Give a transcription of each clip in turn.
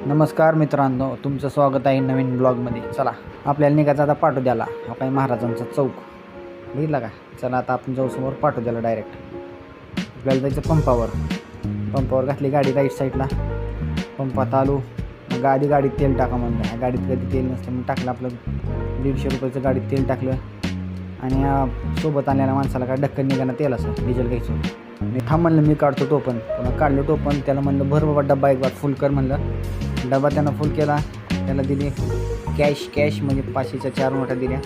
नमस्कार मित्रांनो, तुमचं स्वागत आहे नवीन ब्लॉगमध्ये. चला आपल्याला निघायचं आता पाटोद्याला. हा काही महाराजांचा चौक बघितला का. चला आता आपण जाऊ समोर पाटोद्याला डायरेक्ट. आपल्याला जायचं पंपावर घातली गाडी राईट साईडला. पंपात आलो, मग गाडीत तेल टाका म्हणलं. गाडीत कधी तेल नसतं मग टाकलं आपलं 150 रुपयाचं गाडीत तेल टाकलं. आणि सोबत आणलेल्या माणसाला काय ढक्कन निघाना तेल असं डिझेल घ्यायचं. मी थांब म्हणलं, मी काढतो टोपण. पुन्हा काढलं टोपण. त्याला म्हणलं भर बाबा डब्बा एक बार फुल कर म्हणलं. डबा त्यानं फुल केला. त्याला दिली कॅश म्हणजे 500च्या 4 नोटा दिल्या.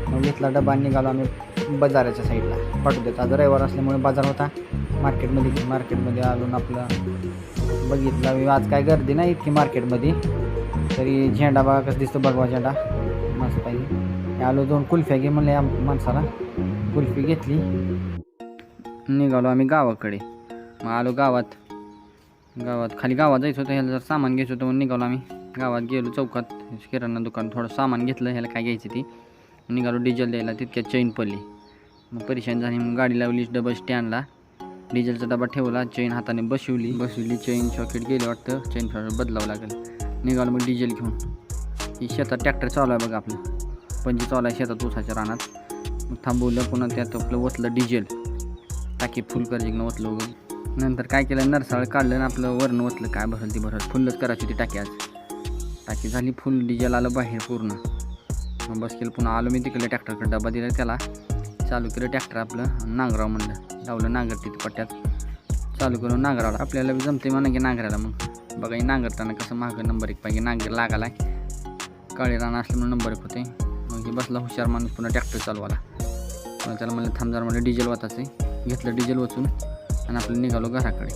मग घेतला डबा. निघालो आम्ही बाजाराच्या साईडला. पाटोद्याचा आज रविवार असल्यामुळे बाजार होता. मार्केटमध्ये आलो ना. आपलं बघितलं आज काय गर्दी नाही इतकी मार्केटमध्ये. तरी झेंडा बघा कसं दिसतो, भगवा झेंडा मस्त पाहिजे. आलो 2 कुल्फ्या घे म्हणले या माणसाला. कुल्फी घेतली. निघालो आम्ही गावाकडे. मग आलो गावात खाली गावात जायचं होतं. ह्याला जर सामान घ्यायचं होतं म्हणून निघालो आम्ही. गावात गेलो चौकात किराणा दुकान थोडं सामान घेतलं. ह्याला काय घ्यायची ती. निघालो डिझेल द्यायला. तितक्यात चैन पडली. मग परेशान झाली. मग गाडी लावली डबल स्टँडला. डिझेलचा डबा ठेवला. चैन हाताने बसवली. चैन सॉकेट गेले वाटतं. चैन बदलावं लागेल. निघालो मग डिझेल घेऊन. ही शेतात ट्रॅक्टर चालू आहे बघा. आपलं पंजी चालू आहे शेतात ऊसाच्या रानात. मग थांबवलं. पुन्हा त्यात आपलं ओतलं डिझेल. टाकी फुल करायची ओतलं वगैरे. नंतर काय केलं, नरसाळ काढलं आणि आपलं वरण ओतलं. काय भरल ती फुलच करायची होती टाकी. आज टाकी झाली फुल. डिझेल आलं बाहेर पूर्ण. मग बस केलं. पुन्हा आलो मी तिकडे ट्रॅक्टरकडे. डबा दिला त्याला. चालू केलं ट्रॅक्टर आपलं. नांगराव म्हणलं. लावलं नांगर तिथं पट्ट्यात. चालू करून नांगरावला. आपल्याला जमते म्हणा की नांगराला. मग बघा ही नांगरताना कसं मागं नंबर 1 पाहिजे. नांगर लागाला काळे रान असल्यामुळे नंबर 1 होते. मग हे बसला हुशार माणूस. पुन्हा ट्रॅक्टर चालवाला. पुन्हा त्याला म्हणलं थांब जरा म्हणलं डिझेल वाचायचं. घेतलं डिझेल वाचून आणि आपलं निघालो घराकडे.